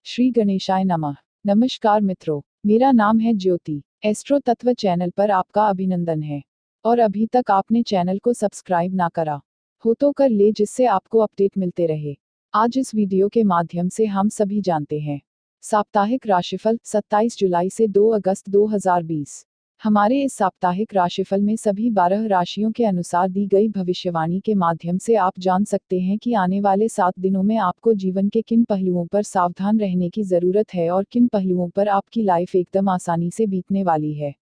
श्री गणेशाय नमः। नमस्कार मित्रों, मेरा नाम है ज्योति। एस्ट्रो तत्व चैनल पर आपका अभिनंदन है। और अभी तक आपने चैनल को सब्सक्राइब ना करा हो तो कर ले, जिससे आपको अपडेट मिलते रहे। आज इस वीडियो के माध्यम से हम सभी जानते हैं साप्ताहिक राशिफल 27 जुलाई से 2 अगस्त 2020। हमारे इस साप्ताहिक राशिफल में सभी 12 राशियों के अनुसार दी गई भविष्यवाणी के माध्यम से आप जान सकते हैं कि आने वाले 7 दिनों में आपको जीवन के किन पहलुओं पर सावधान रहने की जरूरत है और किन पहलुओं पर आपकी लाइफ एकदम आसानी से बीतने वाली है।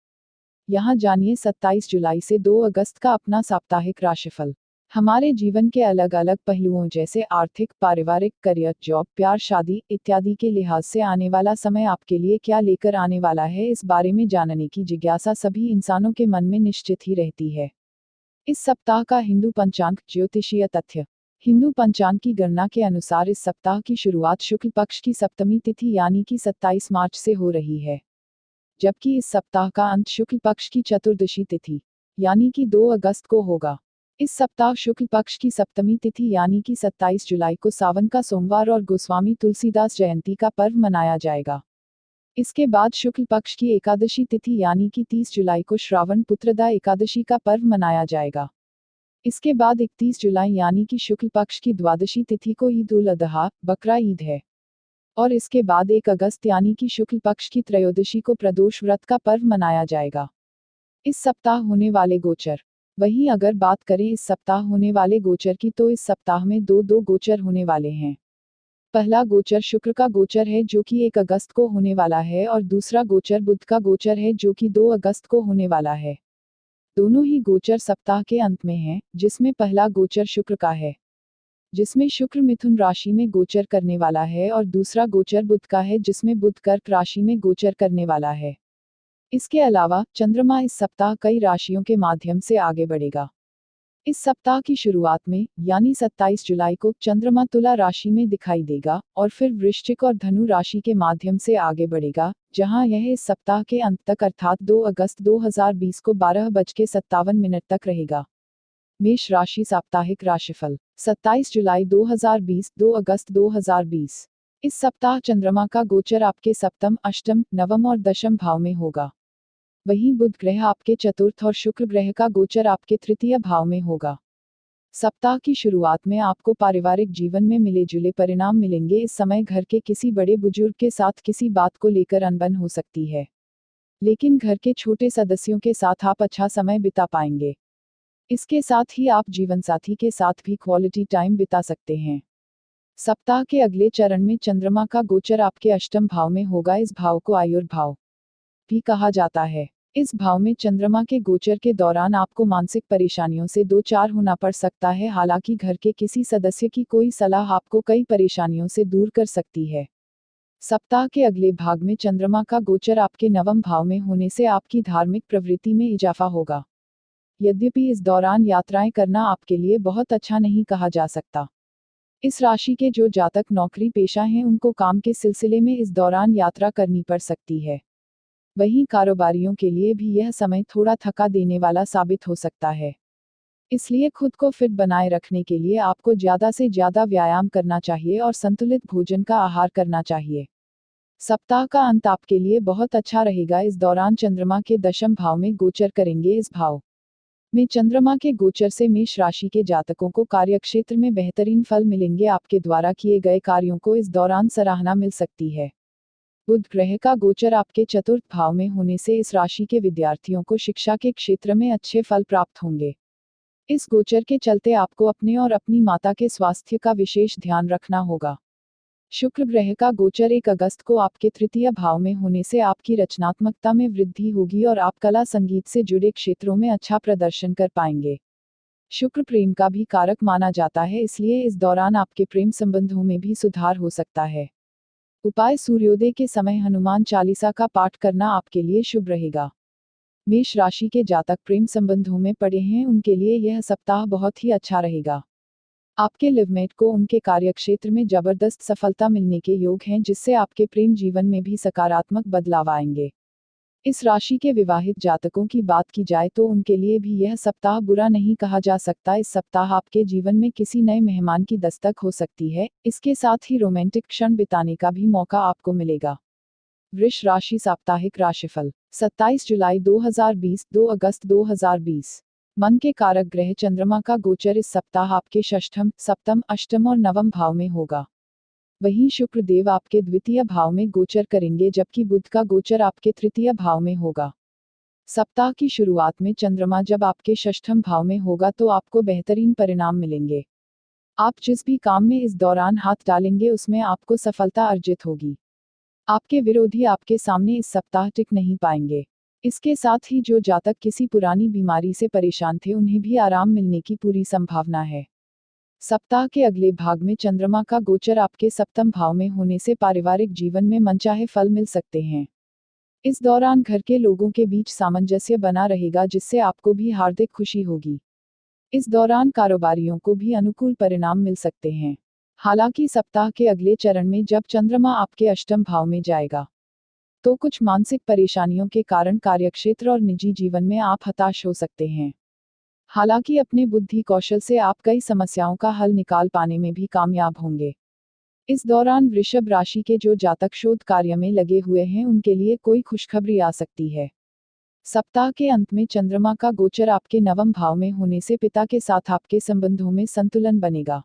यहाँ जानिए 27 जुलाई से 2 अगस्त का अपना साप्ताहिक राशिफल। हमारे जीवन के अलग अलग पहलुओं जैसे आर्थिक, पारिवारिक, करियर, जॉब, प्यार, शादी इत्यादि के लिहाज से आने वाला समय आपके लिए क्या लेकर आने वाला है, इस बारे में जानने की जिज्ञासा सभी इंसानों के मन में निश्चित ही रहती है। इस सप्ताह का हिंदू पंचांग ज्योतिषीय तथ्य। हिंदू पंचांग की गणना के अनुसार इस सप्ताह की शुरुआत शुक्ल पक्ष की सप्तमी तिथि यानी कि 27 मार्च से हो रही है, जबकि इस सप्ताह का अंत शुक्ल पक्ष की चतुर्दशी तिथि यानी कि 2 अगस्त को होगा। इस सप्ताह शुक्ल पक्ष की सप्तमी तिथि यानी कि 27 जुलाई को सावन का सोमवार और गोस्वामी तुलसीदास जयंती का पर्व मनाया जाएगा। इसके बाद शुक्ल पक्ष की एकादशी तिथि यानी कि 30 जुलाई को श्रावण पुत्रदा एकादशी का पर्व मनाया जाएगा। इसके बाद 31 जुलाई यानी कि शुक्ल पक्ष की द्वादशी तिथि को ईद उल अजहा बकरा ईद है। और इसके बाद 1 अगस्त यानी कि शुक्ल पक्ष की त्रयोदशी को प्रदोष व्रत का पर्व मनाया जाएगा। इस सप्ताह होने वाले गोचर। वहीं अगर बात करें इस सप्ताह होने वाले गोचर की, तो इस सप्ताह में दो गोचर होने वाले हैं। पहला गोचर शुक्र का गोचर है जो कि 1 अगस्त को होने वाला है, और दूसरा गोचर बुध का गोचर है जो कि 2 अगस्त को होने वाला है। दोनों ही गोचर सप्ताह के अंत में हैं, जिसमें पहला गोचर शुक्र का है, जिसमें शुक्र मिथुन राशि में गोचर करने वाला है, और दूसरा गोचर बुध का है जिसमें बुध कर्क राशि में गोचर करने वाला है। इसके अलावा चंद्रमा इस सप्ताह कई राशियों के माध्यम से आगे बढ़ेगा। इस सप्ताह की शुरुआत में यानी 27 जुलाई को चंद्रमा तुला राशि में दिखाई देगा और फिर वृश्चिक और धनु राशि के माध्यम से आगे बढ़ेगा, जहां यह इस सप्ताह के अंत तक अर्थात 2 अगस्त 2020 को 12:57 तक रहेगा। मेष राशि साप्ताहिक राशिफल 27 जुलाई 2020 2 अगस्त 2020। इस सप्ताह चंद्रमा का गोचर आपके सप्तम, अष्टम, नवम और दशम भाव में होगा। वहीं बुध ग्रह आपके चतुर्थ और शुक्र ग्रह का गोचर आपके तृतीय भाव में होगा। सप्ताह की शुरुआत में आपको पारिवारिक जीवन में मिले जुले परिणाम मिलेंगे। इस समय घर के किसी बड़े बुजुर्ग के साथ किसी बात को लेकर अनबन हो सकती है, लेकिन घर के छोटे सदस्यों के साथ आप अच्छा समय बिता पाएंगे। इसके साथ ही आप जीवनसाथी के साथ भी क्वालिटी टाइम बिता सकते हैं। सप्ताह के अगले चरण में चंद्रमा का गोचर आपके अष्टम भाव में होगा। इस भाव को आयुर्भाव भी कहा जाता है। इस भाव में चंद्रमा के गोचर के दौरान आपको मानसिक परेशानियों से दो चार होना पड़ सकता है। हालांकि घर के किसी सदस्य की कोई सलाह आपको कई परेशानियों से दूर कर सकती है। सप्ताह के अगले भाग में चंद्रमा का गोचर आपके नवम भाव में होने से आपकी धार्मिक प्रवृत्ति में इजाफा होगा। यद्यपि इस दौरान यात्राएं करना आपके लिए बहुत अच्छा नहीं कहा जा सकता। इस राशि के जो जातक नौकरी पेशा हैं, उनको काम के सिलसिले में इस दौरान यात्रा करनी पड़ सकती है। वहीं कारोबारियों के लिए भी यह समय थोड़ा थका देने वाला साबित हो सकता है। इसलिए खुद को फिट बनाए रखने के लिए आपको ज़्यादा से ज़्यादा व्यायाम करना चाहिए और संतुलित भोजन का आहार करना चाहिए। सप्ताह का अंत आपके लिए बहुत अच्छा रहेगा। इस दौरान चंद्रमा के दशम भाव में गोचर करेंगे। इस भाव में चंद्रमा के गोचर से मेष राशि के जातकों को कार्यक्षेत्र में बेहतरीन फल मिलेंगे। आपके द्वारा किए गए कार्यों को इस दौरान सराहना मिल सकती है। बुध ग्रह का गोचर आपके चतुर्थ भाव में होने से इस राशि के विद्यार्थियों को शिक्षा के क्षेत्र में अच्छे फल प्राप्त होंगे। इस गोचर के चलते आपको अपने और अपनी माता के स्वास्थ्य का विशेष ध्यान रखना होगा। शुक्र ग्रह का गोचर 1 अगस्त को आपके तृतीय भाव में होने से आपकी रचनात्मकता में वृद्धि होगी और आप कला संगीत से जुड़े क्षेत्रों में अच्छा प्रदर्शन कर पाएंगे। शुक्र प्रेम का भी कारक माना जाता है, इसलिए इस दौरान आपके प्रेम संबंधों में भी सुधार हो सकता है। उपाय सूर्योदय के समय हनुमान चालीसा का पाठ करना आपके लिए शुभ रहेगा। मेष राशि के जातक प्रेम संबंधों में पड़े हैं, उनके लिए यह सप्ताह बहुत ही अच्छा रहेगा। आपके लिवमेट को उनके कार्यक्षेत्र में जबरदस्त सफलता मिलने के योग हैं, जिससे आपके प्रेम जीवन में भी सकारात्मक बदलाव आएंगे। इस राशि के विवाहित जातकों की बात की जाए तो उनके लिए भी यह सप्ताह बुरा नहीं कहा जा सकता। इस सप्ताह आपके जीवन में किसी नए मेहमान की दस्तक हो सकती है, इसके साथ ही रोमांटिक क्षण बिताने का भी मौका आपको मिलेगा। वृष राशि साप्ताहिक राशिफल 27 जुलाई 2020 2 अगस्त 2020। मन के कारक ग्रह चंद्रमा का गोचर इस सप्ताह आपके षष्ठम, सप्तम, अष्टम और नवम भाव में होगा। वहीं शुक्र देव आपके द्वितीय भाव में गोचर करेंगे, जबकि बुध का गोचर आपके तृतीय भाव में होगा। सप्ताह की शुरुआत में चंद्रमा जब आपके षष्ठम भाव में होगा तो आपको बेहतरीन परिणाम मिलेंगे। आप जिस भी काम में इस दौरान हाथ डालेंगे उसमें आपको सफलता अर्जित होगी। आपके विरोधी आपके सामने इस सप्ताह टिक नहीं पाएंगे। इसके साथ ही जो जातक किसी पुरानी बीमारी से परेशान थे उन्हें भी आराम मिलने की पूरी संभावना है। सप्ताह के अगले भाग में चंद्रमा का गोचर आपके सप्तम भाव में होने से पारिवारिक जीवन में मनचाहे फल मिल सकते हैं। इस दौरान घर के लोगों के बीच सामंजस्य बना रहेगा, जिससे आपको भी हार्दिक खुशी होगी। इस दौरान कारोबारियों को भी अनुकूल परिणाम मिल सकते हैं। हालांकि सप्ताह के अगले चरण में जब चंद्रमा आपके अष्टम भाव में जाएगा तो कुछ मानसिक परेशानियों के कारण कार्यक्षेत्र और निजी जीवन में आप हताश हो सकते हैं। हालांकि अपने बुद्धि कौशल से आप कई समस्याओं का हल निकाल पाने में भी कामयाब होंगे। इस दौरान वृषभ राशि के जो जातक शोध कार्य में लगे हुए हैं उनके लिए कोई खुशखबरी आ सकती है। सप्ताह के अंत में चंद्रमा का गोचर आपके नवम भाव में होने से पिता के साथ आपके संबंधों में संतुलन बनेगा।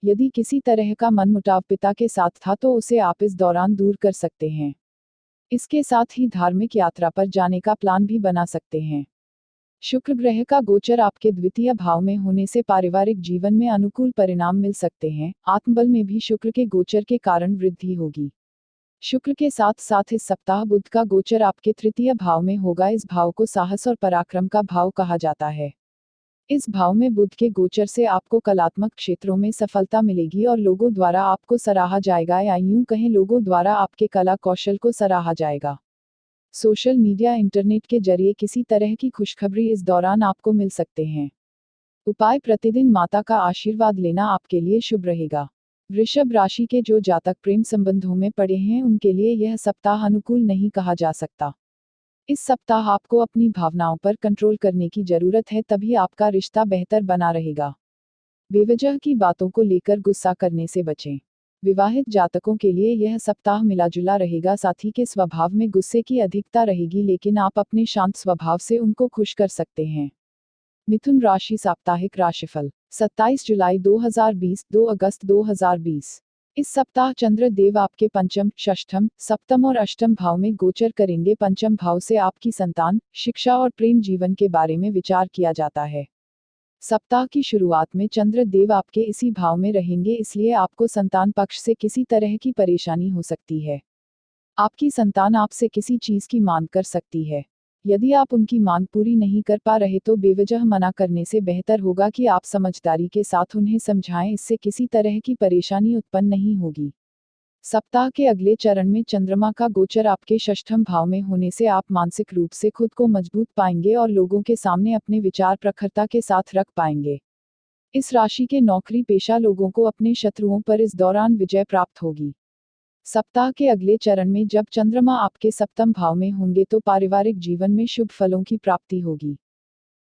यदि किसी तरह का मनमुटाव पिता के साथ था तो उसे आप इस दौरान दूर कर सकते हैं। इसके साथ ही धार्मिक यात्रा पर जाने का प्लान भी बना सकते हैं। शुक्र ग्रह का गोचर आपके द्वितीय भाव में होने से पारिवारिक जीवन में अनुकूल परिणाम मिल सकते हैं। आत्मबल में भी शुक्र के गोचर के कारण वृद्धि होगी। शुक्र के साथ साथ इस सप्ताह बुध का गोचर आपके तृतीय भाव में होगा। इस भाव को साहस और पराक्रम का भाव कहा जाता है। इस भाव में बुध के गोचर से आपको कलात्मक क्षेत्रों में सफलता मिलेगी और लोगों द्वारा आपको सराहा जाएगा, या यूं कहें लोगों द्वारा आपके कला कौशल को सराहा जाएगा। सोशल मीडिया इंटरनेट के जरिए किसी तरह की खुशखबरी इस दौरान आपको मिल सकते हैं। उपाय: प्रतिदिन माता का आशीर्वाद लेना आपके लिए शुभ रहेगा। वृषभ राशि के जो जातक प्रेम संबंधों में पड़े हैं उनके लिए यह सप्ताह अनुकूल नहीं कहा जा सकता। इस सप्ताह आपको अपनी भावनाओं पर कंट्रोल करने की जरूरत है, तभी आपका रिश्ता बेहतर बना रहेगा। बेवजह की बातों को लेकर गुस्सा करने से बचें। विवाहित जातकों के लिए यह सप्ताह मिलाजुला रहेगा। साथी के स्वभाव में गुस्से की अधिकता रहेगी, लेकिन आप अपने शांत स्वभाव से उनको खुश कर सकते हैं। मिथुन राशि साप्ताहिक राशिफल 27 जुलाई 2020 2 अगस्त 2020। इस सप्ताह चंद्र देव आपके पंचम, षष्ठम, सप्तम और अष्टम भाव में गोचर करेंगे। पंचम भाव से आपकी संतान, शिक्षा और प्रेम जीवन के बारे में विचार किया जाता है। सप्ताह की शुरुआत में चंद्र देव आपके इसी भाव में रहेंगे, इसलिए आपको संतान पक्ष से किसी तरह की परेशानी हो सकती है। आपकी संतान आपसे किसी चीज की मांग कर सकती है। यदि आप उनकी मांग पूरी नहीं कर पा रहे तो बेवजह मना करने से बेहतर होगा कि आप समझदारी के साथ उन्हें समझाएं, इससे किसी तरह की परेशानी उत्पन्न नहीं होगी। सप्ताह के अगले चरण में चंद्रमा का गोचर आपके षष्ठम भाव में होने से आप मानसिक रूप से खुद को मजबूत पाएंगे और लोगों के सामने अपने विचार प्रखरता के साथ रख पाएंगे। इस राशि के नौकरी पेशा लोगों को अपने शत्रुओं पर इस दौरान विजय प्राप्त होगी। सप्ताह के अगले चरण में जब चंद्रमा आपके सप्तम भाव में होंगे तो पारिवारिक जीवन में शुभ फलों की प्राप्ति होगी।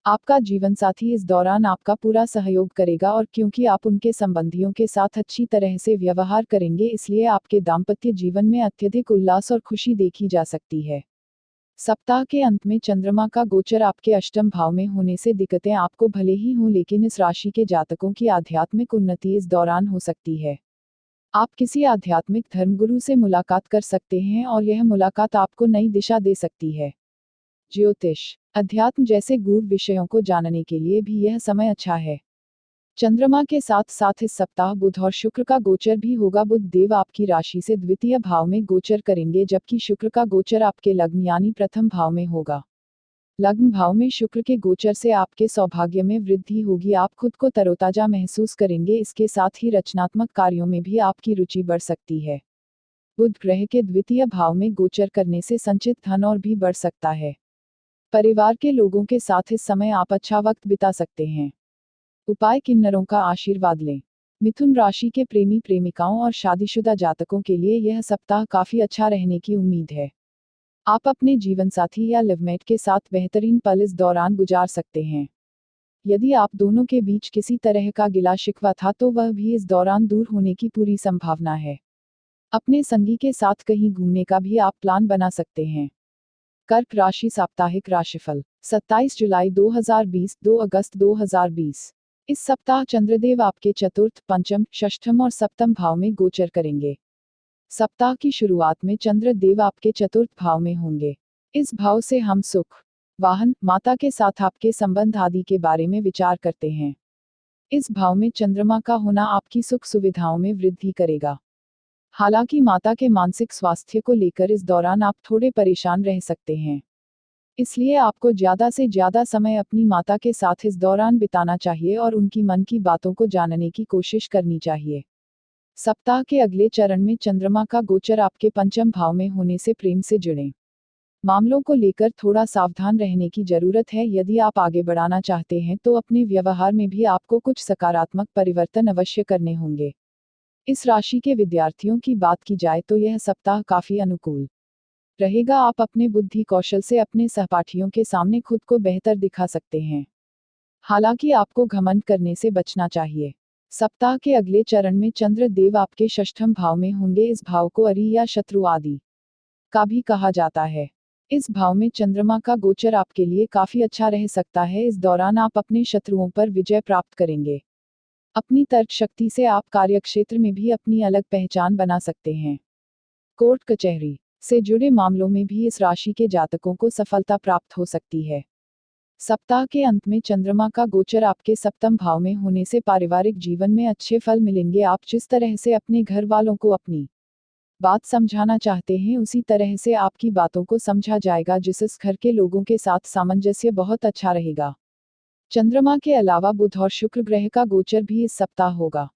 आपका जीवन साथी इस दौरान आपका पूरा सहयोग करेगा, और क्योंकि आप उनके संबंधियों के साथ अच्छी तरह से व्यवहार करेंगे, इसलिए आपके दाम्पत्य जीवन में अत्यधिक उल्लास और खुशी देखी जा सकती है। सप्ताह के अंत में चंद्रमा का गोचर आपके अष्टम भाव में होने से दिक्कतें आपको भले ही हों, लेकिन इस राशि के जातकों की आध्यात्मिक उन्नति इस दौरान हो सकती है। आप किसी आध्यात्मिक धर्मगुरु से मुलाकात कर सकते हैं और यह मुलाकात आपको नई दिशा दे सकती है। ज्योतिष, अध्यात्म जैसे गूढ़ विषयों को जानने के लिए भी यह समय अच्छा है। चंद्रमा के साथ साथ इस सप्ताह बुध और शुक्र का गोचर भी होगा। बुध देव आपकी राशि से द्वितीय भाव में गोचर करेंगे, जबकि शुक्र का गोचर आपके लग्न यानी प्रथम भाव में होगा। लग्न भाव में शुक्र के गोचर से आपके सौभाग्य में वृद्धि होगी। आप खुद को तरोताजा महसूस करेंगे। इसके साथ ही रचनात्मक कार्यों में भी आपकी रुचि बढ़ सकती है। बुध ग्रह के द्वितीय भाव में गोचर करने से संचित धन और भी बढ़ सकता है। परिवार के लोगों के साथ इस समय आप अच्छा वक्त बिता सकते हैं। उपाय: किन्नरों का आशीर्वाद लें। मिथुन राशि के प्रेमी प्रेमिकाओं और शादीशुदा जातकों के लिए यह सप्ताह काफी अच्छा रहने की उम्मीद है। आप अपने जीवनसाथी या लिवमेट के साथ बेहतरीन पल इस दौरान गुजार सकते हैं। यदि आप दोनों के बीच किसी तरह का गिला शिकवा था तो वह भी इस दौरान दूर होने की पूरी संभावना है। अपने संगी के साथ कहीं घूमने का भी आप प्लान बना सकते हैं। कर्क राशि साप्ताहिक राशिफल 27 जुलाई 2020 2 अगस्त 2020। इस सप्ताह चंद्रदेव आपके चतुर्थ, पंचम, षष्ठम और सप्तम भाव में गोचर करेंगे। सप्ताह की शुरुआत में चंद्रदेव आपके चतुर्थ भाव में होंगे। इस भाव से हम सुख, वाहन, माता के साथ आपके संबंध आदि के बारे में विचार करते हैं। इस भाव में चंद्रमा का होना आपकी सुख सुविधाओं में वृद्धि करेगा। हालांकि माता के मानसिक स्वास्थ्य को लेकर इस दौरान आप थोड़े परेशान रह सकते हैं। इसलिए आपको ज्यादा से ज्यादा समय अपनी माता के साथ इस दौरान बिताना चाहिए और उनकी मन की बातों को जानने की कोशिश करनी चाहिए। सप्ताह के अगले चरण में चंद्रमा का गोचर आपके पंचम भाव में होने से प्रेम से जुड़े मामलों को लेकर थोड़ा सावधान रहने की जरूरत है। यदि आप आगे बढ़ाना चाहते हैं तो अपने व्यवहार में भी आपको कुछ सकारात्मक परिवर्तन अवश्य करने होंगे। इस राशि के विद्यार्थियों की बात की जाए तो यह सप्ताह काफी अनुकूल रहेगा। आप अपने बुद्धि कौशल से अपने सहपाठियों के सामने खुद को बेहतर दिखा सकते हैं। हालांकि आपको घमंड करने से बचना चाहिए। सप्ताह के अगले चरण में चंद्र देव आपके षष्ठम भाव में होंगे। इस भाव को अरि या शत्रु आदि का भी कहा जाता है। इस भाव में चंद्रमा का गोचर आपके लिए काफी अच्छा रह सकता है। इस दौरान आप अपने शत्रुओं पर विजय प्राप्त करेंगे। अपनी तर्क शक्ति से आप कार्यक्षेत्र में भी अपनी अलग पहचान बना सकते हैं। कोर्ट कचहरी से जुड़े मामलों में भी इस राशि के जातकों को सफलता प्राप्त हो सकती है। सप्ताह के अंत में चंद्रमा का गोचर आपके सप्तम भाव में होने से पारिवारिक जीवन में अच्छे फल मिलेंगे। आप जिस तरह से अपने घर वालों को अपनी बात समझाना चाहते हैं उसी तरह से आपकी बातों को समझा जाएगा, जिससे घर के लोगों के साथ सामंजस्य बहुत अच्छा रहेगा। चंद्रमा के अलावा बुध और शुक्र ग्रह का गोचर भी इस सप्ताह होगा।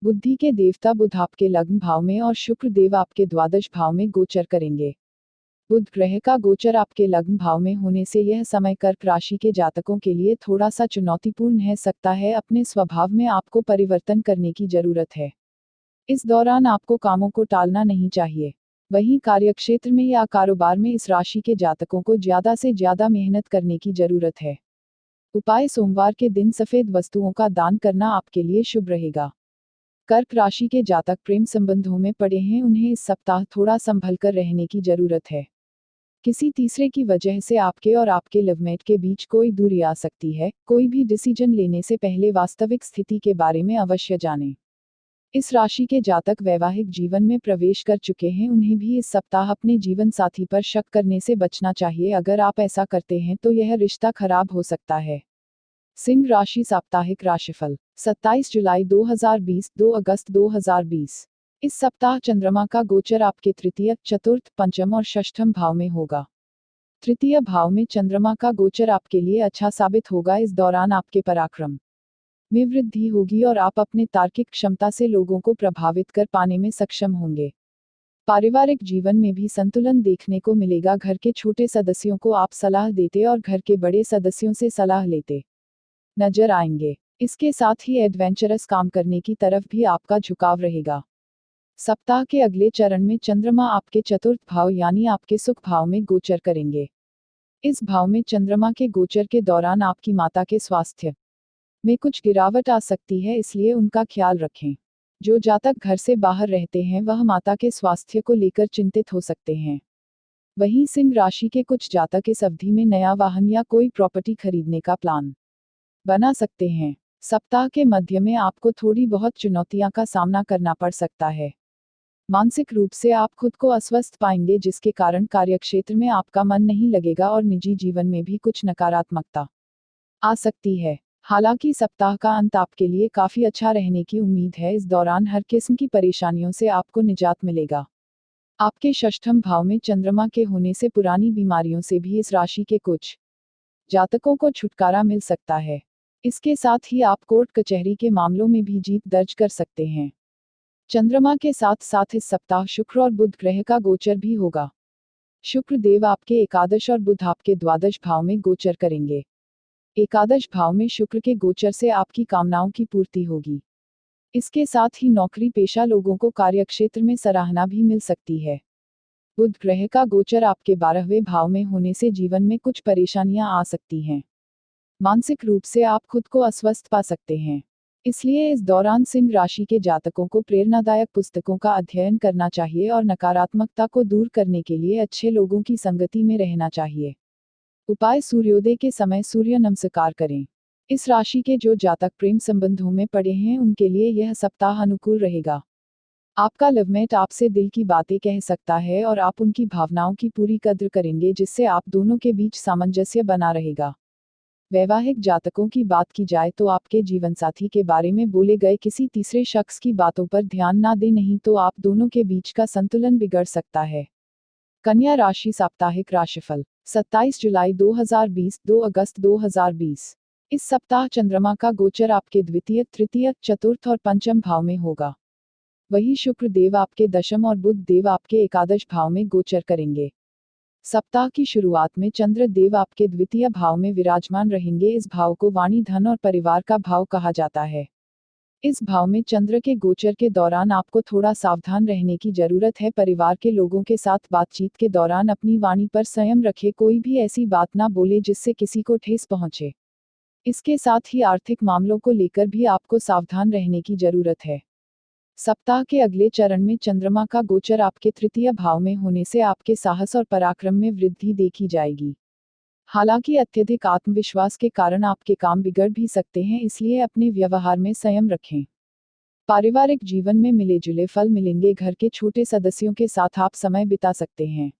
बुद्धि के देवता बुध आपके लग्न भाव में और शुक्र देव आपके द्वादश भाव में गोचर करेंगे। बुध ग्रह का गोचर आपके लग्न भाव में होने से यह समय कर्क राशि के जातकों के लिए थोड़ा सा चुनौतीपूर्ण है सकता है। अपने स्वभाव में आपको परिवर्तन करने की जरूरत है। इस दौरान आपको कामों को टालना नहीं चाहिए। वहीं कार्यक्षेत्र में या कारोबार में इस राशि के जातकों को ज्यादा से ज्यादा मेहनत करने की जरूरत है। उपाय सोमवार के दिन सफेद वस्तुओं का दान करना आपके लिए शुभ रहेगा। कर्क राशि के जातक प्रेम संबंधों में पड़े हैं, उन्हें इस सप्ताह थोड़ा संभल कर रहने की जरूरत है। किसी तीसरे की वजह से आपके और आपके लिवमेट के बीच कोई दूरी आ सकती है। कोई भी डिसीजन लेने से पहले वास्तविक स्थिति के बारे में अवश्य जानें। इस राशि के जातक वैवाहिक जीवन में प्रवेश कर चुके हैं, उन्हें भी इस सप्ताह अपने जीवन साथी पर शक करने से बचना चाहिए। अगर आप ऐसा करते हैं तो यह रिश्ता खराब हो सकता है। सिंह राशि साप्ताहिक राशिफल 27 जुलाई 2020 2 अगस्त 2020। इस सप्ताह चंद्रमा का गोचर आपके तृतीय, चतुर्थ, पंचम और षष्ठम भाव में होगा। तृतीय भाव में चंद्रमा का गोचर आपके लिए अच्छा साबित होगा। इस दौरान आपके पराक्रम में वृद्धि होगी और आप अपने तार्किक क्षमता से लोगों को प्रभावित कर पाने में सक्षम होंगे। पारिवारिक जीवन में भी संतुलन देखने को मिलेगा। घर के छोटे सदस्यों को आप सलाह देते और घर के बड़े सदस्यों से सलाह लेते नजर आएंगे। इसके साथ ही एडवेंचरस काम करने की तरफ भी आपका झुकाव रहेगा। सप्ताह के अगले चरण में चंद्रमा आपके चतुर्थ भाव यानी आपके सुख भाव में गोचर करेंगे। इस भाव में चंद्रमा के गोचर के दौरान आपकी माता के स्वास्थ्य में कुछ गिरावट आ सकती है, इसलिए उनका ख्याल रखें। जो जातक घर से बाहर रहते हैं वह माता के स्वास्थ्य को लेकर चिंतित हो सकते हैं। वहीं सिंह राशि के कुछ जातक इस अवधि में नया वाहन या कोई प्रॉपर्टी खरीदने का प्लान बना सकते हैं। सप्ताह के मध्य में आपको थोड़ी बहुत चुनौतियां का सामना करना पड़ सकता है। मानसिक रूप से आप खुद को अस्वस्थ पाएंगे, जिसके कारण कार्यक्षेत्र में आपका मन नहीं लगेगा और निजी जीवन में भी कुछ नकारात्मकता आ सकती है। हालांकि सप्ताह का अंत आपके लिए काफी अच्छा रहने की उम्मीद है। इस दौरान हर किस्म की परेशानियों से आपको निजात मिलेगा। आपके षष्ठम भाव में चंद्रमा के होने से पुरानी बीमारियों से भी इस राशि के कुछ जातकों को छुटकारा मिल सकता है। इसके साथ ही आप कोर्ट कचहरी के मामलों में भी जीत दर्ज कर सकते हैं। चंद्रमा के साथ साथ इस सप्ताह शुक्र और बुध ग्रह का गोचर भी होगा। शुक्र देव आपके एकादश और बुध आपके द्वादश भाव में गोचर करेंगे। एकादश भाव में शुक्र के गोचर से आपकी कामनाओं की पूर्ति होगी। इसके साथ ही नौकरी पेशा लोगों को कार्यक्षेत्र में सराहना भी मिल सकती है। बुध ग्रह का गोचर आपके 12वें भाव में होने से जीवन में कुछ परेशानियां आ सकती हैं। मानसिक रूप से आप खुद को अस्वस्थ पा सकते हैं। इसलिए इस दौरान सिंह राशि के जातकों को प्रेरणादायक पुस्तकों का अध्ययन करना चाहिए और नकारात्मकता को दूर करने के लिए अच्छे लोगों की संगति में रहना चाहिए। उपाय: सूर्योदय के समय सूर्य नमस्कार करें। इस राशि के जो जातक प्रेम संबंधों में पड़े हैं उनके लिए यह सप्ताह अनुकूल रहेगा। आपका लवमेट आपसे दिल की बातें कह सकता है और आप उनकी भावनाओं की पूरी कद्र करेंगे, जिससे आप दोनों के बीच सामंजस्य बना रहेगा। वैवाहिक जातकों की बात की जाए तो आपके जीवनसाथी के बारे में बोले गए किसी तीसरे शख्स की बातों पर ध्यान ना दें, नहीं तो आप दोनों के बीच का संतुलन बिगड़ सकता है। कन्या राशि साप्ताहिक राशिफल 27 जुलाई 2020 2 अगस्त 2020। इस सप्ताह चंद्रमा का गोचर आपके द्वितीय, तृतीय, चतुर्थ और पंचम भाव में होगा। वही शुक्र देव आपके दशम और बुध देव आपके एकादश भाव में गोचर करेंगे। सप्ताह की शुरुआत में चंद्र देव आपके द्वितीय भाव में विराजमान रहेंगे। इस भाव को वाणी, धन और परिवार का भाव कहा जाता है। इस भाव में चंद्र के गोचर के दौरान आपको थोड़ा सावधान रहने की जरूरत है। परिवार के लोगों के साथ बातचीत के दौरान अपनी वाणी पर संयम रखें, कोई भी ऐसी बात ना बोले जिससे किसी को ठेस पहुंचे। इसके साथ ही आर्थिक मामलों को लेकर भी आपको सावधान रहने की जरूरत है। सप्ताह के अगले चरण में चंद्रमा का गोचर आपके तृतीय भाव में होने से आपके साहस और पराक्रम में वृद्धि देखी जाएगी। हालांकि अत्यधिक आत्मविश्वास के कारण आपके काम बिगड़ भी सकते हैं, इसलिए अपने व्यवहार में संयम रखें। पारिवारिक जीवन में मिले जुले फल मिलेंगे। घर के छोटे सदस्यों के साथ आप समय बिता सकते हैं।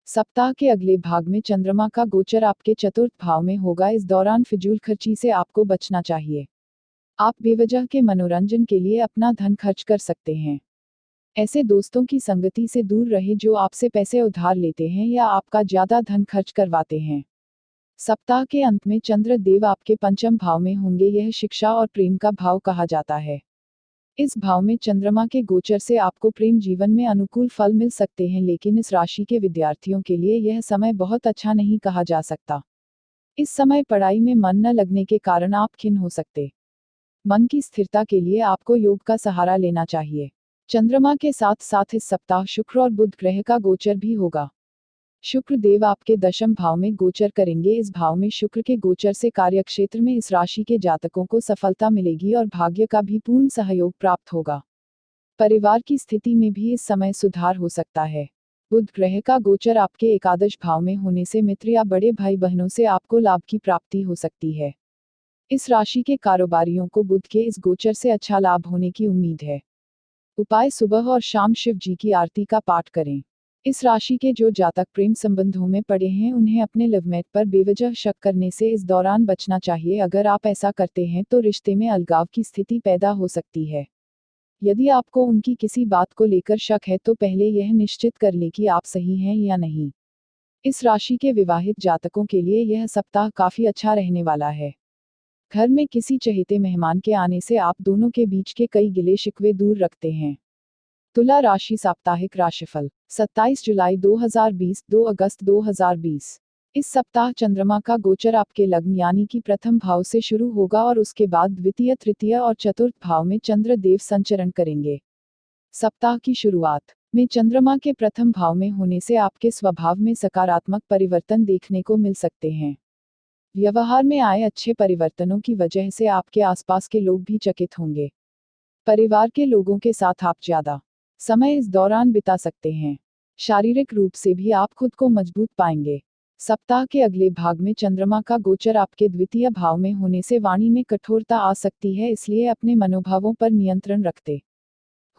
सप्ताह के अगले भाग में चंद्रमा का गोचर आपके चतुर्थ भाव में होगा। इस दौरान फिजूल खर्ची से आपको बचना चाहिए। आप बेवजह के मनोरंजन के लिए अपना धन खर्च कर सकते हैं। ऐसे दोस्तों की संगति से दूर रहे जो आपसे पैसे उधार लेते हैं या आपका ज्यादा धन खर्च करवाते हैं। सप्ताह के अंत में चंद्र देव आपके पंचम भाव में होंगे। यह शिक्षा और प्रेम का भाव कहा जाता है। इस भाव में चंद्रमा के गोचर से आपको प्रेम जीवन में अनुकूल फल मिल सकते हैं, लेकिन इस राशि के विद्यार्थियों के लिए यह समय बहुत अच्छा नहीं कहा जा सकता। इस समय पढ़ाई में मन न लगने के कारण आप खिन्न हो सकते। मन की स्थिरता के लिए आपको योग का सहारा लेना चाहिए। चंद्रमा के साथ साथ इस सप्ताह शुक्र और बुध ग्रह का गोचर भी होगा। शुक्र देव आपके दशम भाव में गोचर करेंगे। इस भाव में शुक्र के गोचर से कार्यक्षेत्र में इस राशि के जातकों को सफलता मिलेगी और भाग्य का भी पूर्ण सहयोग प्राप्त होगा। परिवार की स्थिति में भी इस समय सुधार हो सकता है। बुध ग्रह का गोचर आपके एकादश भाव में होने से मित्र या बड़े भाई बहनों से आपको लाभ की प्राप्ति हो सकती है। इस राशि के कारोबारियों को बुध के इस गोचर से अच्छा लाभ होने की उम्मीद है। उपाय: सुबह और शाम शिव जी की आरती का पाठ करें। इस राशि के जो जातक प्रेम संबंधों में पड़े हैं उन्हें अपने लवमेट पर बेवजह शक करने से इस दौरान बचना चाहिए। अगर आप ऐसा करते हैं तो रिश्ते में अलगाव की स्थिति पैदा हो सकती है। यदि आपको उनकी किसी बात को लेकर शक है तो पहले यह निश्चित कर लें कि आप सही हैं या नहीं। इस राशि के विवाहित जातकों के लिए यह सप्ताह काफी अच्छा रहने वाला है। घर में किसी चहेते मेहमान के आने से आप दोनों के बीच के कई गिले शिकवे दूर रखते हैं। तुला राशि साप्ताहिक राशिफल 27 जुलाई 2020 2 अगस्त 2020। इस सप्ताह चंद्रमा का गोचर आपके लग्न यानी कि प्रथम भाव से शुरू होगा और उसके बाद द्वितीय, तृतीय और चतुर्थ भाव में चंद्र देव संचरण करेंगे। सप्ताह की शुरुआत में चंद्रमा के प्रथम भाव में होने से आपके स्वभाव में सकारात्मक परिवर्तन देखने को मिल सकते हैं। व्यवहार में आए अच्छे परिवर्तनों की वजह से आपके आसपास के लोग भी चकित होंगे। परिवार के लोगों के साथ आप ज्यादा समय इस दौरान बिता सकते हैं। शारीरिक रूप से भी आप खुद को मजबूत पाएंगे। सप्ताह के अगले भाग में चंद्रमा का गोचर आपके द्वितीय भाव में होने से वाणी में कठोरता आ सकती है, इसलिए अपने मनोभावों पर नियंत्रण रखते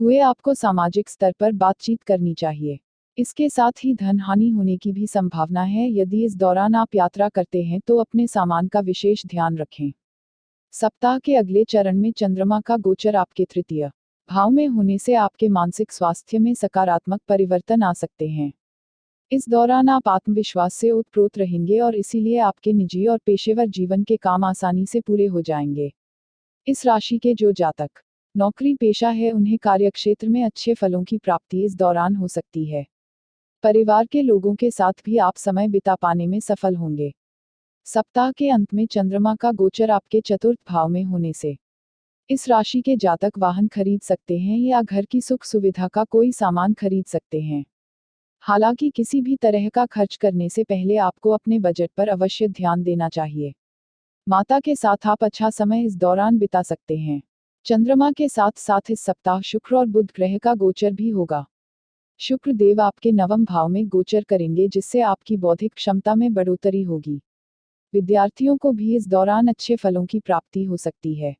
हुए आपको सामाजिक स्तर पर बातचीत करनी चाहिए। इसके साथ ही धन हानि होने की भी संभावना है। यदि इस दौरान आप यात्रा करते हैं तो अपने सामान का विशेष ध्यान रखें। सप्ताह के अगले चरण में चंद्रमा का गोचर आपके तृतीय भाव में होने से आपके मानसिक स्वास्थ्य में सकारात्मक परिवर्तन आ सकते हैं। इस दौरान आप आत्मविश्वास से ओतप्रोत रहेंगे और इसीलिए आपके निजी और पेशेवर जीवन के काम आसानी से पूरे हो जाएंगे। इस राशि के जो जातक नौकरी पेशा है उन्हें कार्यक्षेत्र में अच्छे फलों की प्राप्ति इस दौरान हो सकती है। परिवार के लोगों के साथ भी आप समय बिता पाने में सफल होंगे। सप्ताह के अंत में चंद्रमा का गोचर आपके चतुर्थ भाव में होने से इस राशि के जातक वाहन खरीद सकते हैं या घर की सुख सुविधा का कोई सामान खरीद सकते हैं। हालांकि किसी भी तरह का खर्च करने से पहले आपको अपने बजट पर अवश्य ध्यान देना चाहिए। माता के साथ आप अच्छा समय इस दौरान बिता सकते हैं। चंद्रमा के साथ साथ इस सप्ताह शुक्र और बुध ग्रह का गोचर भी होगा। शुक्र देव आपके नवम भाव में गोचर करेंगे, जिससे आपकी बौद्धिक क्षमता में बढ़ोतरी होगी। विद्यार्थियों को भी इस दौरान अच्छे फलों की प्राप्ति हो सकती है।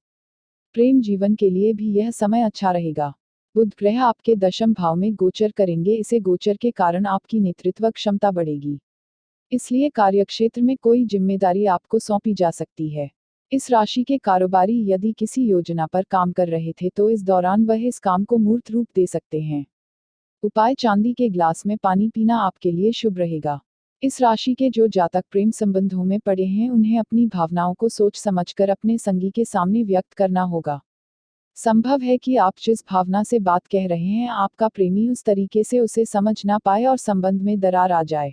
प्रेम जीवन के लिए भी यह समय अच्छा रहेगा। बुध ग्रह आपके दशम भाव में गोचर करेंगे, इसे गोचर के कारण आपकी नेतृत्व क्षमता बढ़ेगी। इसलिए कार्यक्षेत्र में कोई जिम्मेदारी आपको सौंपी जा सकती है। इस राशि के कारोबारी यदि किसी योजना पर काम कर रहे थे तो इस दौरान वह इस काम को मूर्त रूप दे सकते हैं। उपाय: चांदी के ग्लास में पानी पीना आपके लिए शुभ रहेगा। इस राशि के जो जातक प्रेम संबंधों में पड़े हैं उन्हें अपनी भावनाओं को सोच समझकर अपने संगी के सामने व्यक्त करना होगा। संभव है कि आप जिस भावना से बात कह रहे हैं आपका प्रेमी उस तरीके से उसे समझ ना पाए और संबंध में दरार आ जाए।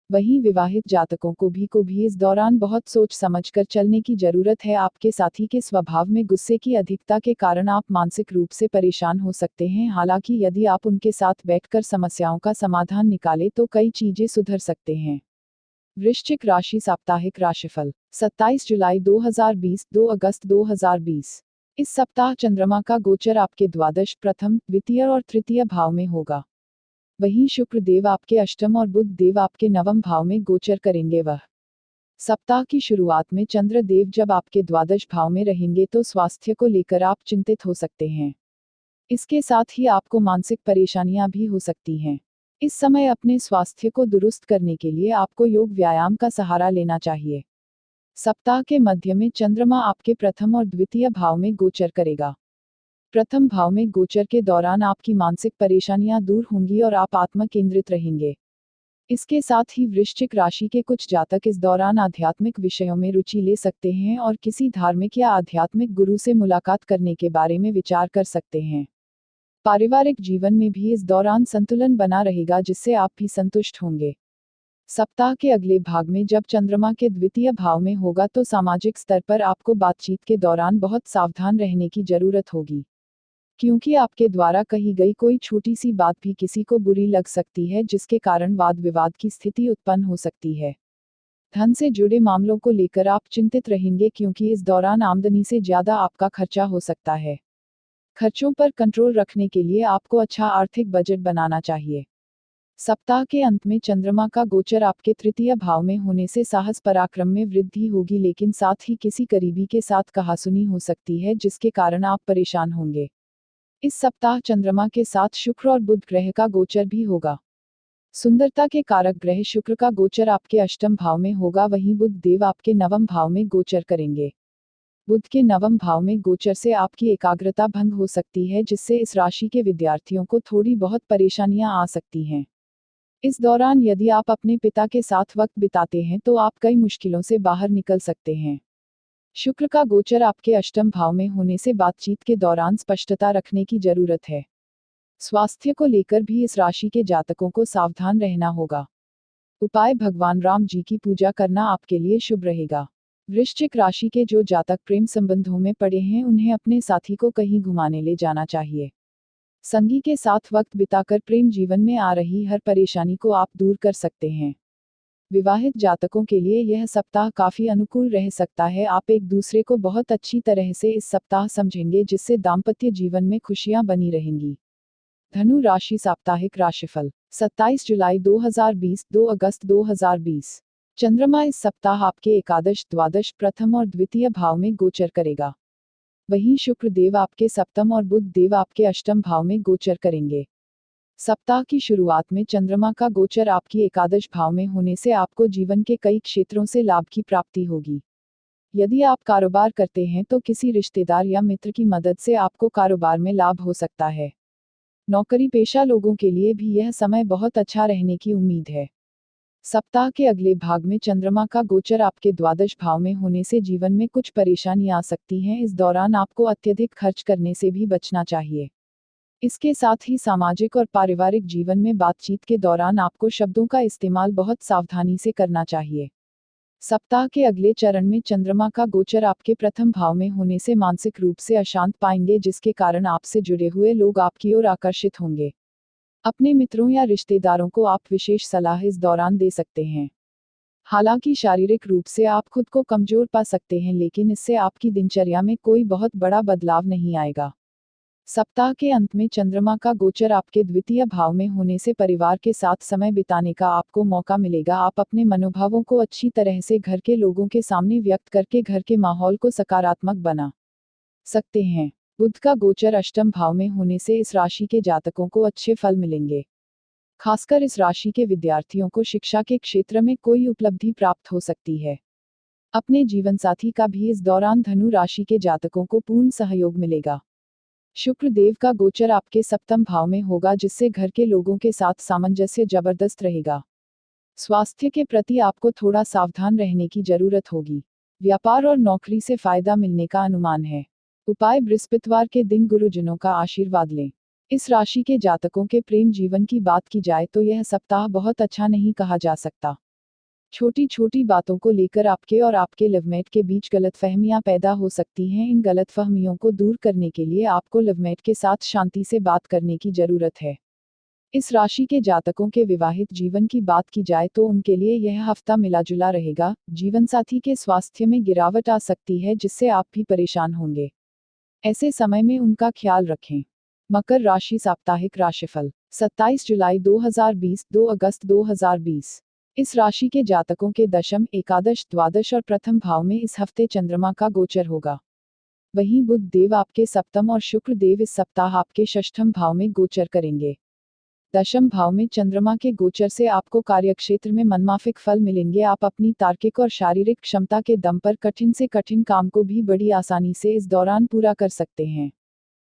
वहीं विवाहित जातकों को भी इस दौरान बहुत सोच समझकर चलने की जरूरत है। आपके साथी के स्वभाव में गुस्से की अधिकता के कारण आप मानसिक रूप से परेशान हो सकते हैं। हालांकि यदि आप उनके साथ बैठकर समस्याओं का समाधान निकालें तो कई चीजें सुधर सकते हैं। वृश्चिक राशि साप्ताहिक राशिफल 27 जुलाई 2020 2 अगस्त 2020। इस सप्ताह चंद्रमा का गोचर आपके द्वादश, प्रथम, द्वितीय और तृतीय भाव में होगा। वहीं शुक्र देव आपके अष्टम और बुध देव आपके नवम भाव में गोचर करेंगे। वह सप्ताह की शुरुआत में चंद्र देव जब आपके द्वादश भाव में रहेंगे तो स्वास्थ्य को लेकर आप चिंतित हो सकते हैं। इसके साथ ही आपको मानसिक परेशानियां भी हो सकती हैं। इस समय अपने स्वास्थ्य को दुरुस्त करने के लिए आपको योग व्यायाम का सहारा लेना चाहिए। सप्ताह के मध्य में चंद्रमा आपके प्रथम और द्वितीय भाव में गोचर करेगा। प्रथम भाव में गोचर के दौरान आपकी मानसिक परेशानियां दूर होंगी और आप आत्म केंद्रित रहेंगे। इसके साथ ही वृश्चिक राशि के कुछ जातक इस दौरान आध्यात्मिक विषयों में रुचि ले सकते हैं और किसी धार्मिक या आध्यात्मिक गुरु से मुलाकात करने के बारे में विचार कर सकते हैं। पारिवारिक जीवन में भी इस दौरान संतुलन बना रहेगा, जिससे आप भी संतुष्ट होंगे। सप्ताह के अगले भाग में जब चंद्रमा के द्वितीय भाव में होगा तो सामाजिक स्तर पर आपको बातचीत के दौरान बहुत सावधान रहने की जरूरत होगी, क्योंकि आपके द्वारा कही गई कोई छोटी सी बात भी किसी को बुरी लग सकती है, जिसके कारण वाद विवाद की स्थिति उत्पन्न हो सकती है। धन से जुड़े मामलों को लेकर आप चिंतित रहेंगे, क्योंकि इस दौरान आमदनी से ज्यादा आपका खर्चा हो सकता है। खर्चों पर कंट्रोल रखने के लिए आपको अच्छा आर्थिक बजट बनाना चाहिए। सप्ताह के अंत में चंद्रमा का गोचर आपके तृतीय भाव में होने से साहस पराक्रम में वृद्धि होगी, लेकिन साथ ही किसी करीबी के साथ कहासुनी हो सकती है, जिसके कारण आप परेशान होंगे। इस सप्ताह चंद्रमा के साथ शुक्र और बुध ग्रह का गोचर भी होगा। सुंदरता के कारक ग्रह शुक्र का गोचर आपके अष्टम भाव में होगा, वहीं बुध देव आपके नवम भाव में गोचर करेंगे। बुध के नवम भाव में गोचर से आपकी एकाग्रता भंग हो सकती है, जिससे इस राशि के विद्यार्थियों को थोड़ी बहुत परेशानियां आ सकती हैं। इस दौरान यदि आप अपने पिता के साथ वक्त बिताते हैं तो आप कई मुश्किलों से बाहर निकल सकते हैं। शुक्र का गोचर आपके अष्टम भाव में होने से बातचीत के दौरान स्पष्टता रखने की जरूरत है। स्वास्थ्य को लेकर भी इस राशि के जातकों को सावधान रहना होगा। उपाय: भगवान राम जी की पूजा करना आपके लिए शुभ रहेगा। वृश्चिक राशि के जो जातक प्रेम संबंधों में पड़े हैं उन्हें अपने साथी को कहीं घुमाने ले जाना चाहिए। संगी के साथ वक्त बिताकर प्रेम जीवन में आ रही हर परेशानी को आप दूर कर सकते हैं। विवाहित जातकों के लिए यह सप्ताह काफी अनुकूल रह सकता है। आप एक दूसरे को बहुत अच्छी तरह से इस सप्ताह समझेंगे, जिससे दाम्पत्य जीवन में खुशियां बनी रहेंगी। धनु राशि साप्ताहिक राशिफल 27 जुलाई 2020 2 अगस्त 2020। चंद्रमा इस सप्ताह आपके एकादश, द्वादश, प्रथम और द्वितीय भाव में गोचर करेगा। वहीं शुक्र देव आपके सप्तम और बुध देव आपके अष्टम भाव में गोचर करेंगे। सप्ताह की शुरुआत में चंद्रमा का गोचर आपकी एकादश भाव में होने से आपको जीवन के कई क्षेत्रों से लाभ की प्राप्ति होगी। यदि आप कारोबार करते हैं तो किसी रिश्तेदार या मित्र की मदद से आपको कारोबार में लाभ हो सकता है। नौकरी पेशा लोगों के लिए भी यह समय बहुत अच्छा रहने की उम्मीद है। सप्ताह के अगले भाग में चंद्रमा का गोचर आपके द्वादश भाव में होने से जीवन में कुछ परेशानियां आ सकती हैं। इस दौरान आपको अत्यधिक खर्च करने से भी बचना चाहिए। इसके साथ ही सामाजिक और पारिवारिक जीवन में बातचीत के दौरान आपको शब्दों का इस्तेमाल बहुत सावधानी से करना चाहिए। सप्ताह के अगले चरण में चंद्रमा का गोचर आपके प्रथम भाव में होने से मानसिक रूप से अशांत पाएंगे, जिसके कारण आपसे जुड़े हुए लोग आपकी ओर आकर्षित होंगे। अपने मित्रों या रिश्तेदारों को आप विशेष सलाह इस दौरान दे सकते हैं। हालांकि शारीरिक रूप से आप खुद को कमजोर पा सकते हैं, लेकिन इससे आपकी दिनचर्या में कोई बहुत बड़ा बदलाव नहीं आएगा। सप्ताह के अंत में चंद्रमा का गोचर आपके द्वितीय भाव में होने से परिवार के साथ समय बिताने का आपको मौका मिलेगा। आप अपने मनोभावों को अच्छी तरह से घर के लोगों के सामने व्यक्त करके घर के माहौल को सकारात्मक बना सकते हैं। बुध का गोचर अष्टम भाव में होने से इस राशि के जातकों को अच्छे फल मिलेंगे। खासकर इस राशि के विद्यार्थियों को शिक्षा के क्षेत्र में कोई उपलब्धि प्राप्त हो सकती है। अपने जीवनसाथी का भी इस दौरान धनु राशि के जातकों को पूर्ण सहयोग मिलेगा। शुक्र देव का गोचर आपके सप्तम भाव में होगा, जिससे घर के लोगों के साथ सामंजस्य जबरदस्त रहेगा। स्वास्थ्य के प्रति आपको थोड़ा सावधान रहने की जरूरत होगी। व्यापार और नौकरी से फायदा मिलने का अनुमान है। उपाय: बृहस्पतिवार के दिन गुरुजनों का आशीर्वाद लें। इस राशि के जातकों के प्रेम जीवन की बात की जाए तो यह सप्ताह बहुत अच्छा नहीं कहा जा सकता। छोटी छोटी बातों को लेकर आपके और आपके लवमेट के बीच गलतफहमियां पैदा हो सकती हैं। इन गलतफहमियों को दूर करने के लिए आपको लवमेट के साथ शांति से बात करने की जरूरत है। इस राशि के जातकों के विवाहित जीवन की बात की जाए तो उनके लिए यह हफ्ता मिलाजुला रहेगा। जीवनसाथी के स्वास्थ्य में गिरावट आ सकती है, जिससे आप भी परेशान होंगे। ऐसे समय में उनका ख्याल रखें। मकर राशि साप्ताहिक राशिफल 27 जुलाई 2020, 2 अगस्त 2020। इस राशि के जातकों के दशम, एकादश, द्वादश और प्रथम भाव में इस हफ्ते चंद्रमा का गोचर होगा। वहीं बुध देव आपके सप्तम और शुक्र देव इस सप्ताह आपके षष्ठम भाव में गोचर करेंगे। दशम भाव में चंद्रमा के गोचर से आपको कार्यक्षेत्र में मनमाफिक फल मिलेंगे। आप अपनी तार्किक और शारीरिक क्षमता के दम पर कठिन से कठिन काम को भी बड़ी आसानी से इस दौरान पूरा कर सकते हैं।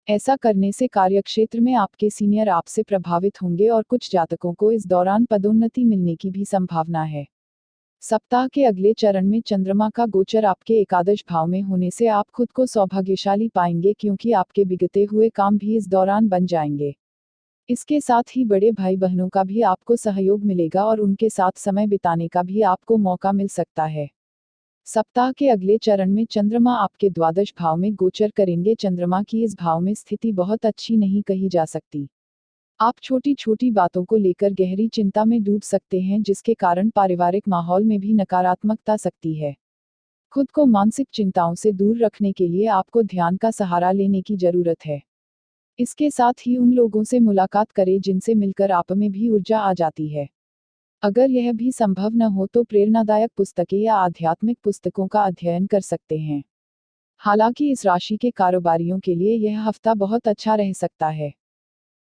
ऐसा करने से कार्यक्षेत्र में आपके सीनियर आपसे प्रभावित होंगे और कुछ जातकों को इस दौरान पदोन्नति मिलने की भी संभावना है। सप्ताह के अगले चरण में चंद्रमा का गोचर आपके एकादश भाव में होने से आप खुद को सौभाग्यशाली पाएंगे, क्योंकि आपके बिगड़े हुए काम भी इस दौरान बन जाएंगे। इसके साथ ही बड़े भाई बहनों का भी आपको सहयोग मिलेगा और उनके साथ समय बिताने का भी आपको मौका मिल सकता है। सप्ताह के अगले चरण में चंद्रमा आपके द्वादश भाव में गोचर करेंगे। चंद्रमा की इस भाव में स्थिति बहुत अच्छी नहीं कही जा सकती। आप छोटी छोटी बातों को लेकर गहरी चिंता में डूब सकते हैं, जिसके कारण पारिवारिक माहौल में भी नकारात्मकता सकती है। खुद को मानसिक चिंताओं से दूर रखने के लिए आपको ध्यान का सहारा लेने की जरूरत है। इसके साथ ही उन लोगों से मुलाकात करें जिनसे मिलकर आप में भी ऊर्जा आ जाती है। अगर यह भी संभव न हो तो प्रेरणादायक पुस्तकें या आध्यात्मिक पुस्तकों का अध्ययन कर सकते हैं। हालांकि इस राशि के कारोबारियों के लिए यह हफ्ता बहुत अच्छा रह सकता है।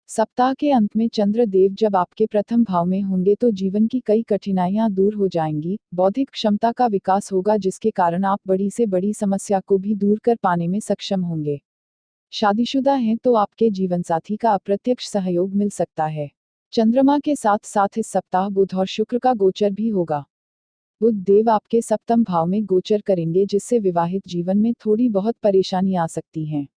सप्ताह के अंत में चंद्र देव जब आपके प्रथम भाव में होंगे तो जीवन की कई कठिनाइयां दूर हो जाएंगी। बौद्धिक क्षमता का विकास होगा, जिसके कारण आप बड़ी से बड़ी समस्या को भी दूर कर पाने में सक्षम होंगे। शादीशुदा हैं तो आपके जीवनसाथी का अप्रत्यक्ष सहयोग मिल सकता है। चंद्रमा के साथ साथ इस सप्ताह बुध और शुक्र का गोचर भी होगा। बुध देव आपके सप्तम भाव में गोचर करेंगे, जिससे विवाहित जीवन में थोड़ी बहुत परेशानी आ सकती हैं।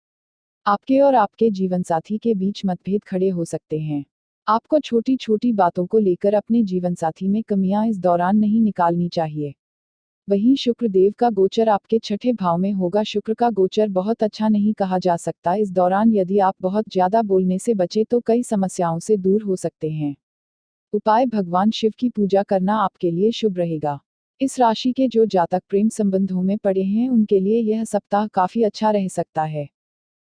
आपके और आपके जीवनसाथी के बीच मतभेद खड़े हो सकते हैं। आपको छोटी छोटी बातों को लेकर अपने जीवनसाथी में कमियां इस दौरान नहीं निकालनी चाहिए। वहीं शुक्र देव का गोचर आपके छठे भाव में होगा। शुक्र का गोचर बहुत अच्छा नहीं कहा जा सकता। इस दौरान यदि आप बहुत ज्यादा बोलने से बचे तो कई समस्याओं से दूर हो सकते हैं। उपाय: भगवान शिव की पूजा करना आपके लिए शुभ रहेगा। इस राशि के जो जातक प्रेम संबंधों में पड़े हैं उनके लिए यह सप्ताह काफी अच्छा रह सकता है।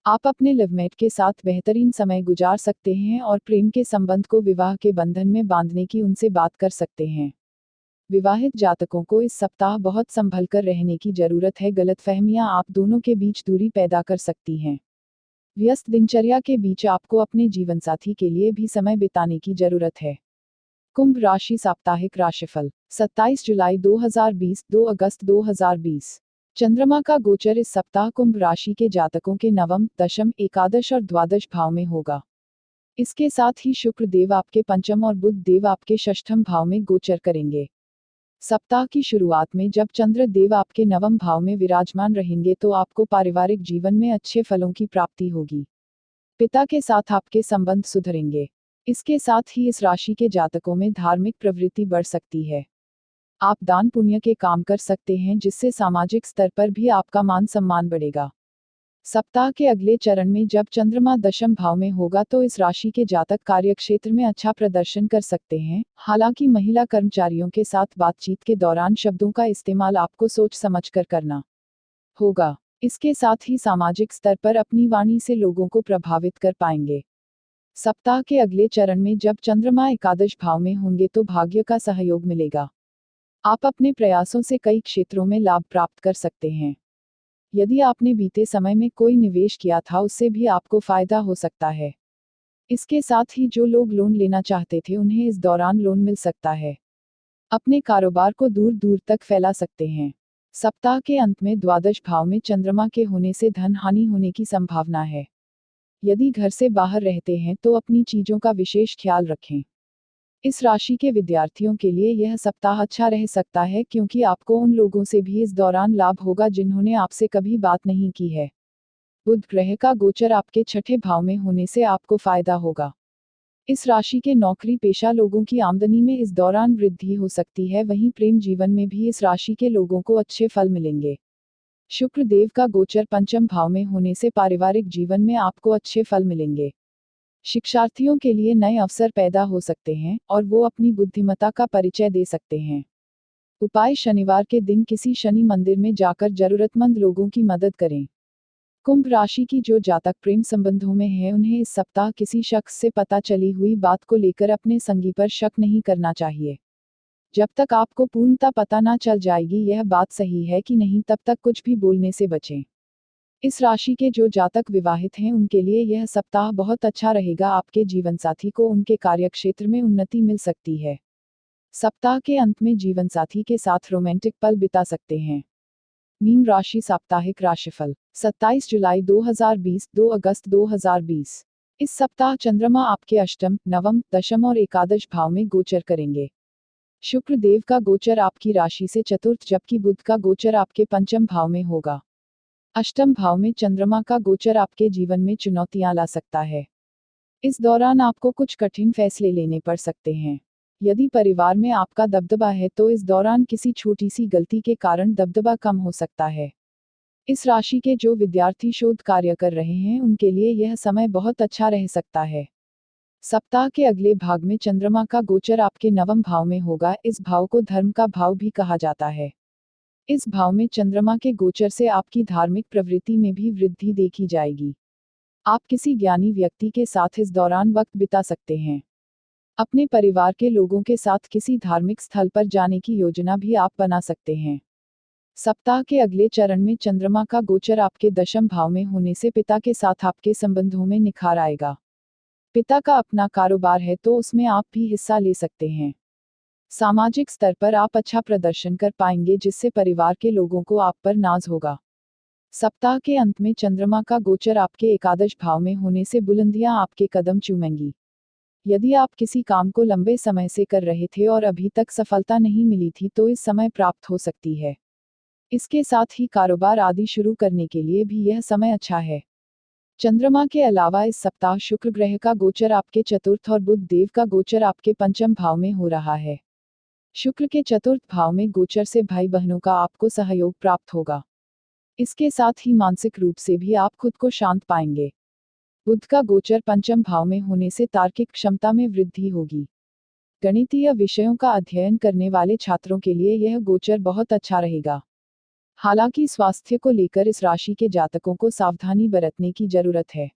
आप अपने लवमेट के साथ बेहतरीन समय गुजार सकते हैं और प्रेम के संबंध को विवाह के बंधन में बांधने की उनसे बात कर सकते हैं। विवाहित जातकों को इस सप्ताह बहुत संभल कर रहने की जरूरत है। गलतफहमियां आप दोनों के बीच दूरी पैदा कर सकती हैं। व्यस्त दिनचर्या के बीच आपको अपने जीवनसाथी के लिए भी समय बिताने की जरूरत है। कुंभ राशि साप्ताहिक राशिफल 27 जुलाई 2020, 2 अगस्त 2020। चंद्रमा का गोचर इस सप्ताह कुंभ राशि के जातकों के नवम, दशम, एकादश और द्वादश भाव में होगा। इसके साथ ही शुक्र देव आपके पंचम और बुध देव आपके षष्ठम भाव में गोचर करेंगे। सप्ताह की शुरुआत में जब चंद्र देव आपके नवम भाव में विराजमान रहेंगे तो आपको पारिवारिक जीवन में अच्छे फलों की प्राप्ति होगी। पिता के साथ आपके संबंध सुधरेंगे। इसके साथ ही इस राशि के जातकों में धार्मिक प्रवृत्ति बढ़ सकती है। आप दान पुण्य के काम कर सकते हैं, जिससे सामाजिक स्तर पर भी आपका मान सम्मान बढ़ेगा। सप्ताह के अगले चरण में जब चंद्रमा दशम भाव में होगा तो इस राशि के जातक कार्यक्षेत्र में अच्छा प्रदर्शन कर सकते हैं। हालांकि महिला कर्मचारियों के साथ बातचीत के दौरान शब्दों का इस्तेमाल आपको सोच समझकर करना होगा। इसके साथ ही सामाजिक स्तर पर अपनी वाणी से लोगों को प्रभावित कर पाएंगे। सप्ताह के अगले चरण में जब चंद्रमा एकादश भाव में होंगे तो भाग्य का सहयोग मिलेगा। आप अपने प्रयासों से कई क्षेत्रों में लाभ प्राप्त कर सकते हैं। यदि आपने बीते समय में कोई निवेश किया था उससे भी आपको फायदा हो सकता है। इसके साथ ही जो लोग लोन लेना चाहते थे उन्हें इस दौरान लोन मिल सकता है। अपने कारोबार को दूर दूर तक फैला सकते हैं। सप्ताह के अंत में द्वादश भाव में चंद्रमा के होने से धन हानि होने की संभावना है। यदि घर से बाहर रहते हैं तो अपनी चीजों का विशेष ख्याल रखें। इस राशि के विद्यार्थियों के लिए यह सप्ताह अच्छा रह सकता है क्योंकि आपको उन लोगों से भी इस दौरान लाभ होगा जिन्होंने आपसे कभी बात नहीं की है। बुध ग्रह का गोचर आपके छठे भाव में होने से आपको फायदा होगा। इस राशि के नौकरी पेशा लोगों की आमदनी में इस दौरान वृद्धि हो सकती है। वहीं प्रेम जीवन में भी इस राशि के लोगों को अच्छे फल मिलेंगे। शुक्र देव का गोचर पंचम भाव में होने से पारिवारिक जीवन में आपको अच्छे फल मिलेंगे। शिक्षार्थियों के लिए नए अवसर पैदा हो सकते हैं और वो अपनी बुद्धिमत्ता का परिचय दे सकते हैं। उपाय: शनिवार के दिन किसी शनि मंदिर में जाकर जरूरतमंद लोगों की मदद करें। कुंभ राशि की जो जातक प्रेम संबंधों में है उन्हें इस सप्ताह किसी शख्स से पता चली हुई बात को लेकर अपने संगी पर शक नहीं करना चाहिए। जब तक आपको पूर्णतः पता ना चल जाएगी यह बात सही है कि नहीं तब तक कुछ भी बोलने से बचें। इस राशि के जो जातक विवाहित हैं उनके लिए यह सप्ताह बहुत अच्छा रहेगा। आपके जीवनसाथी को उनके कार्यक्षेत्र में उन्नति मिल सकती है। सप्ताह के अंत में जीवनसाथी के साथ रोमांटिक पल बिता सकते हैं। मीन राशि साप्ताहिक राशिफल 27 जुलाई 2020 2 अगस्त 2020। इस सप्ताह चंद्रमा आपके अष्टम, नवम, दशम और एकादश भाव में गोचर करेंगे। शुक्र देव का गोचर आपकी राशि से चतुर्थ जबकि बुध का गोचर आपके पंचम भाव में होगा। अष्टम भाव में चंद्रमा का गोचर आपके जीवन में चुनौतियां ला सकता है। इस दौरान आपको कुछ कठिन फैसले लेने पड़ सकते हैं। यदि परिवार में आपका दबदबा है तो इस दौरान किसी छोटी सी गलती के कारण दबदबा कम हो सकता है। इस राशि के जो विद्यार्थी शोध कार्य कर रहे हैं उनके लिए यह समय बहुत अच्छा रह सकता है। सप्ताह के अगले भाग में चंद्रमा का गोचर आपके नवम भाव में होगा। इस भाव को धर्म का भाव भी कहा जाता है। इस भाव में चंद्रमा के गोचर से आपकी धार्मिक प्रवृत्ति में भी वृद्धि देखी जाएगी। आप किसी ज्ञानी व्यक्ति के साथ इस दौरान वक्त बिता सकते हैं। अपने परिवार के लोगों के साथ किसी धार्मिक स्थल पर जाने की योजना भी आप बना सकते हैं। सप्ताह के अगले चरण में चंद्रमा का गोचर आपके दशम भाव में होने से पिता के साथ आपके संबंधों में निखार आएगा। पिता का अपना कारोबार है तो उसमें आप भी हिस्सा ले सकते हैं। सामाजिक स्तर पर आप अच्छा प्रदर्शन कर पाएंगे जिससे परिवार के लोगों को आप पर नाज होगा। सप्ताह के अंत में चंद्रमा का गोचर आपके एकादश भाव में होने से बुलंदियां आपके कदम चूमेंगी। यदि आप किसी काम को लंबे समय से कर रहे थे और अभी तक सफलता नहीं मिली थी तो इस समय प्राप्त हो सकती है। इसके साथ ही कारोबार आदि शुरू करने के लिए भी यह समय अच्छा है। चंद्रमा के अलावा इस सप्ताह शुक्र ग्रह का गोचर आपके चतुर्थ और बुध देव का गोचर आपके पंचम भाव में हो रहा है। शुक्र के चतुर्थ भाव में गोचर से भाई बहनों का आपको सहयोग प्राप्त होगा। इसके साथ ही मानसिक रूप से भी आप खुद को शांत पाएंगे। बुध का गोचर पंचम भाव में होने से तार्किक क्षमता में वृद्धि होगी। गणितीय विषयों का अध्ययन करने वाले छात्रों के लिए यह गोचर बहुत अच्छा रहेगा। हालांकि स्वास्थ्य को लेकर इस राशि के जातकों को सावधानी बरतने की जरूरत है।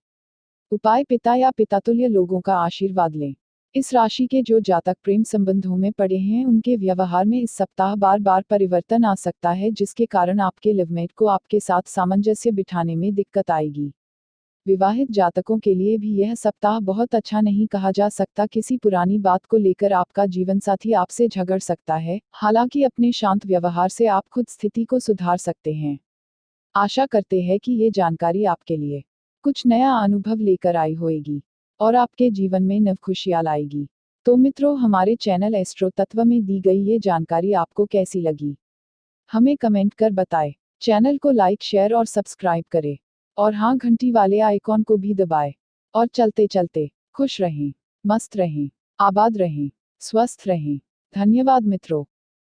उपाय: पिता या पितातुल्य लोगों का आशीर्वाद लें। इस राशि के जो जातक प्रेम संबंधों में पड़े हैं उनके व्यवहार में इस सप्ताह बार बार परिवर्तन आ सकता है जिसके कारण आपके लिवमेट को आपके साथ सामंजस्य बिठाने में दिक्कत आएगी। विवाहित जातकों के लिए भी यह सप्ताह बहुत अच्छा नहीं कहा जा सकता। किसी पुरानी बात को लेकर आपका जीवनसाथी आपसे झगड़ सकता है। हालांकि अपने शांत व्यवहार से आप खुद स्थिति को सुधार सकते हैं। आशा करते हैं कि ये जानकारी आपके लिए कुछ नया अनुभव लेकर आई होगी और आपके जीवन में नव खुशियां लाएगी। तो मित्रों, हमारे चैनल एस्ट्रो तत्व में दी गई ये जानकारी आपको कैसी लगी, हमें कमेंट कर बताएं। चैनल को लाइक, शेयर और सब्सक्राइब करें और हाँ, घंटी वाले आइकॉन को भी दबाएं। और चलते चलते खुश रहें, मस्त रहें, आबाद रहें, स्वस्थ रहें। धन्यवाद मित्रों।